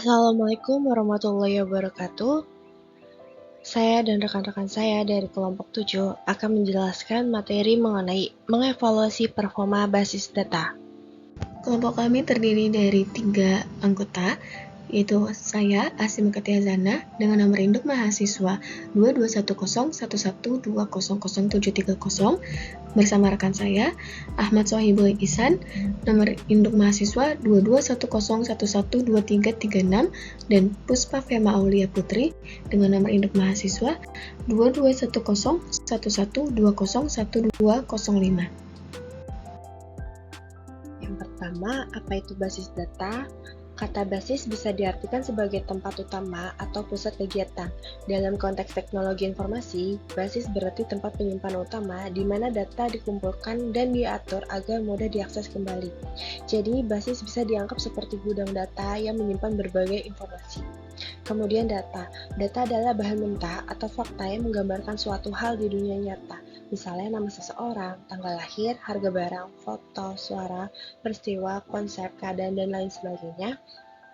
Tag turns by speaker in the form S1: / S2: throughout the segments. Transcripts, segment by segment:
S1: Assalamualaikum warahmatullahi wabarakatuh. Saya dan rekan-rekan saya dari kelompok 7 akan menjelaskan materi mengenai mengevaluasi performa basis data.
S2: Kelompok kami terdiri dari 3 anggota, yaitu saya, Asim Ketiazana, dengan nomor induk mahasiswa 221011200730, bersama rekan saya, Ahmad Sohibul Ihsan, nomor induk mahasiswa 2210112336, dan Puspa Fema Aulia Putri, dengan nomor induk mahasiswa 221011201205.
S1: Yang pertama, apa itu basis data? Kata basis bisa diartikan sebagai tempat utama atau pusat kegiatan. Dalam konteks teknologi informasi, basis berarti tempat penyimpanan utama di mana data dikumpulkan dan diatur agar mudah diakses kembali. Jadi, basis bisa dianggap seperti gudang data yang menyimpan berbagai informasi. Kemudian data. Data adalah bahan mentah atau fakta yang menggambarkan suatu hal di dunia nyata. Misalnya nama seseorang, tanggal lahir, harga barang, foto, suara, peristiwa, konsep, keadaan, dan lain sebagainya.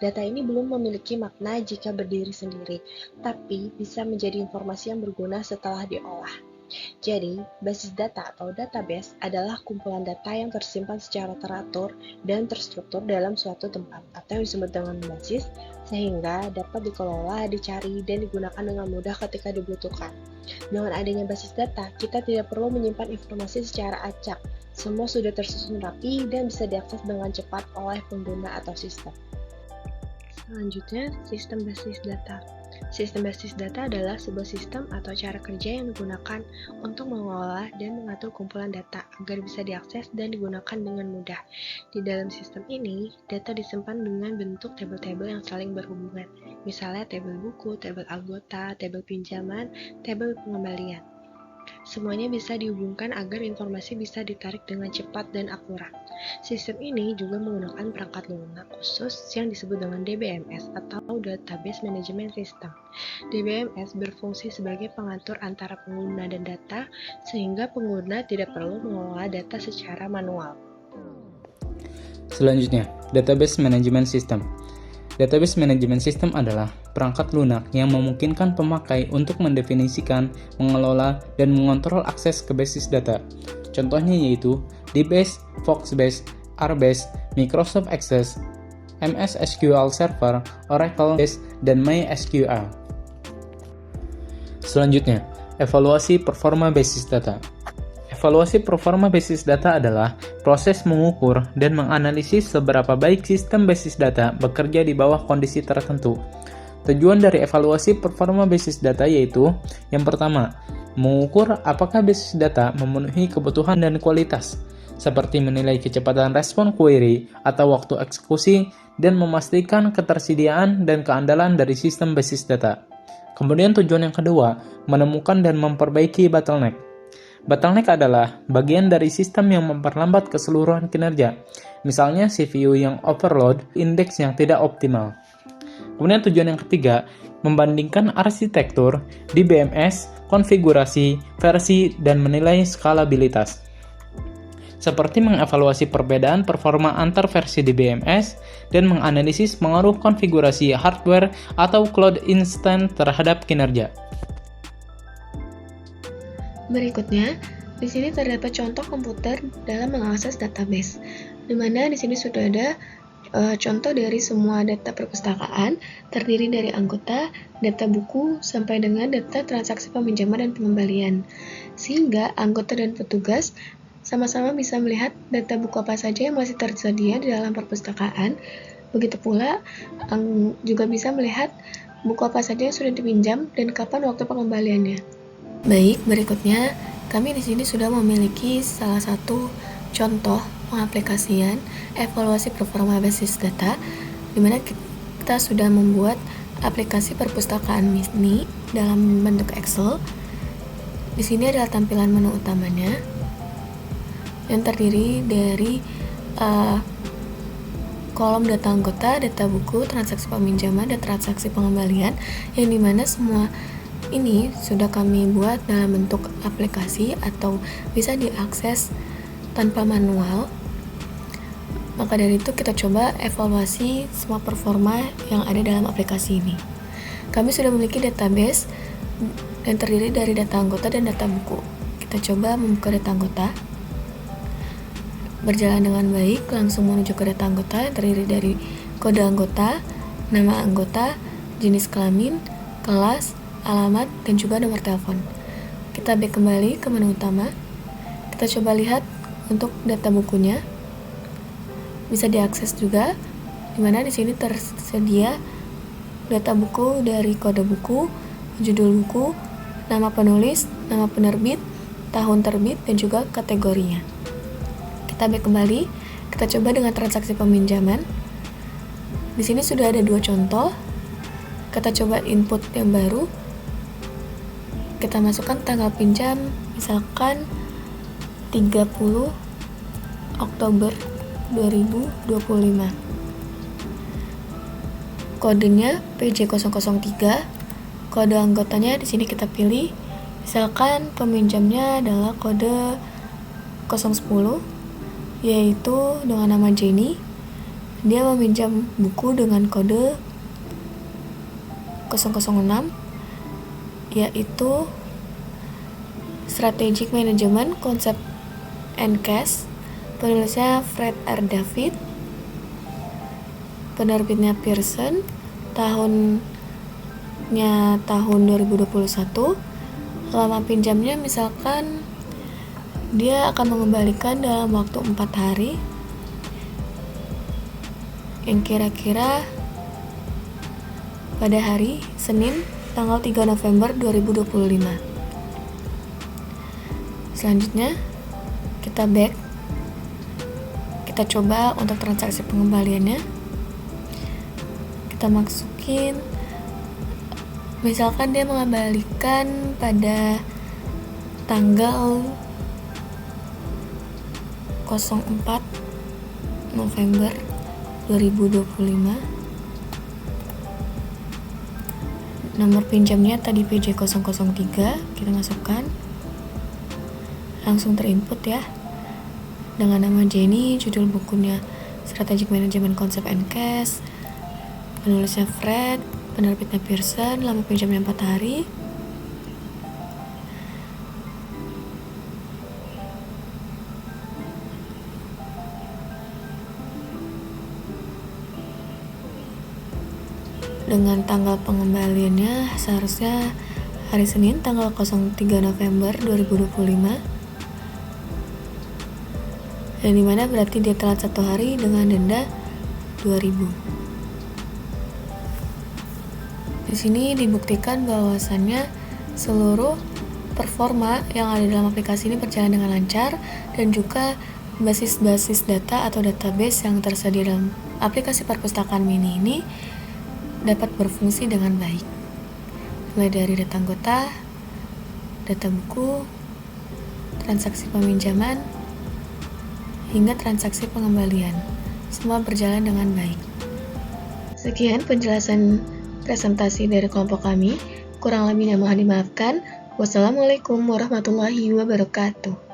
S1: Data ini belum memiliki makna jika berdiri sendiri, tapi bisa menjadi informasi yang berguna setelah diolah. Jadi, basis data atau database adalah kumpulan data yang tersimpan secara teratur dan terstruktur dalam suatu tempat, atau yang disebut dengan basis, sehingga dapat dikelola, dicari, dan digunakan dengan mudah ketika dibutuhkan. Dengan adanya basis data, kita tidak perlu menyimpan informasi secara acak. Semua sudah tersusun rapi dan bisa diakses dengan cepat oleh pengguna atau sistem. Selanjutnya, sistem basis data. Sistem basis data adalah sebuah sistem atau cara kerja yang digunakan untuk mengelola dan mengatur kumpulan data agar bisa diakses dan digunakan dengan mudah. Di dalam sistem ini, data disimpan dengan bentuk tabel-tabel yang saling berhubungan, misalnya tabel buku, tabel anggota, tabel pinjaman, tabel pengembalian. Semuanya bisa dihubungkan agar informasi bisa ditarik dengan cepat dan akurat. Sistem ini juga menggunakan perangkat lunak khusus yang disebut dengan DBMS atau Database Management System. DBMS berfungsi sebagai pengatur antara pengguna dan data, sehingga pengguna tidak perlu mengelola data secara manual.
S3: Selanjutnya, Database Management System. Database Management System adalah perangkat lunak yang memungkinkan pemakai untuk mendefinisikan, mengelola, dan mengontrol akses ke basis data. Contohnya yaitu DBase, Foxbase, RBase, Microsoft Access, MS SQL Server, Oracle Base, dan MySQL. Selanjutnya, evaluasi performa basis data. Evaluasi performa basis data adalah proses mengukur dan menganalisis seberapa baik sistem basis data bekerja di bawah kondisi tertentu. Tujuan dari evaluasi performa basis data yaitu, yang pertama, mengukur apakah basis data memenuhi kebutuhan dan kualitas, seperti menilai kecepatan respon query atau waktu eksekusi, dan memastikan ketersediaan dan keandalan dari sistem basis data. Kemudian tujuan yang kedua, menemukan dan memperbaiki bottleneck. Bottleneck adalah bagian dari sistem yang memperlambat keseluruhan kinerja, misalnya CPU yang overload, indeks yang tidak optimal. Kemudian tujuan yang ketiga, membandingkan arsitektur, DBMS, konfigurasi, versi, dan menilai skalabilitas. Seperti mengevaluasi perbedaan performa antar versi DBMS dan menganalisis pengaruh konfigurasi hardware atau cloud instant terhadap kinerja.
S2: Berikutnya, di sini terdapat contoh komputer dalam mengakses database, di mana di sini sudah ada contoh dari semua data perpustakaan, terdiri dari anggota, data buku, sampai dengan data transaksi peminjaman dan pengembalian, sehingga anggota dan petugas sama-sama bisa melihat data buku apa saja yang masih tersedia di dalam perpustakaan. Begitu pula juga bisa melihat buku apa saja yang sudah dipinjam dan kapan waktu pengembaliannya. Baik, berikutnya kami di sini sudah memiliki salah satu contoh pengaplikasian evaluasi performa basis data, di mana kita sudah membuat aplikasi perpustakaan mini dalam bentuk Excel. Di sini adalah tampilan menu utamanya yang terdiri dari kolom data anggota, data buku, transaksi peminjaman, dan transaksi pengembalian, yang dimana semua ini sudah kami buat dalam bentuk aplikasi atau bisa diakses tanpa manual Maka dari itu kita coba evaluasi semua performa yang ada dalam aplikasi ini. Kami sudah memiliki database yang terdiri dari data anggota dan data buku. Kita coba membuka data anggota. Berjalan dengan baik, langsung menuju ke data anggota yang terdiri dari kode anggota, nama anggota, jenis kelamin, kelas, alamat, dan juga nomor telepon. Kita back kembali ke menu utama. Kita coba lihat untuk data bukunya. Bisa diakses juga, dimana di sini tersedia data buku dari kode buku, judul buku, nama penulis, nama penerbit, tahun terbit, dan juga kategorinya. Kita back kembali, kita coba dengan transaksi peminjaman. Di sini sudah ada 2 contoh. Kita coba input yang baru. Kita masukkan tanggal pinjam, misalkan 30 Oktober 2025. Kodenya PJ003. Kode anggotanya di sini kita pilih. Misalkan peminjamnya adalah kode 010, yaitu dengan nama Jenny. Dia meminjam buku dengan kode 006, yaitu Strategic Management Concept and Cash. Penulisnya Fred R. David, penerbitnya Pearson, tahunnya tahun 2021. Lama pinjamnya misalkan dia akan mengembalikan dalam waktu 4 hari, yang kira-kira pada hari Senin tanggal 3 November 2025. Selanjutnya kita back. Kita coba untuk transaksi pengembaliannya. Kita masukin, misalkan dia mengembalikan pada tanggal 04 November 2025. Nomor pinjamnya tadi PJ003, kita masukkan. Langsung terinput ya. Dengan nama Jenny, judul bukunya Strategic Management Concept and Cash, penulisnya Fred, penerbitnya Pearson, lama pinjamnya 4 hari. Dengan tanggal pengembaliannya seharusnya hari Senin tanggal 03 November 2025. Dan dimana berarti dia telat 1 hari dengan denda 2.000. Di sini dibuktikan bahwasannya seluruh performa yang ada dalam aplikasi ini berjalan dengan lancar, dan juga basis-basis data atau database yang tersedia dalam aplikasi perpustakaan mini ini dapat berfungsi dengan baik. Mulai dari data anggota, data buku, transaksi peminjaman, hingga transaksi pengembalian. Semua berjalan dengan baik. Sekian penjelasan presentasi dari kelompok kami. Kurang lebihnya mohon dimaafkan. Wassalamualaikum warahmatullahi wabarakatuh.